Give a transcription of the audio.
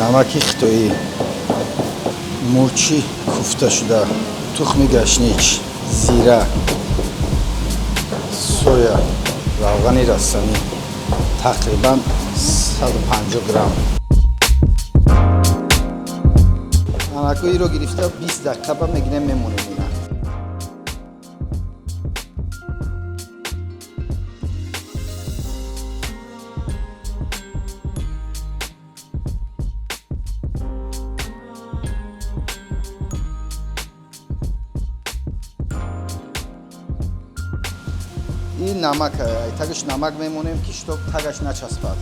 намаки хитоӣ, мурчи куфташуда, тухми гашнич, зира, соя, равғани растанӣ тақрибан 150 грамм. Анакоиро гирифта 20 дақиқа ба мегнем мемонем ина. این نمک تگش نمک میمونیم که شتاب تگش نچسبد.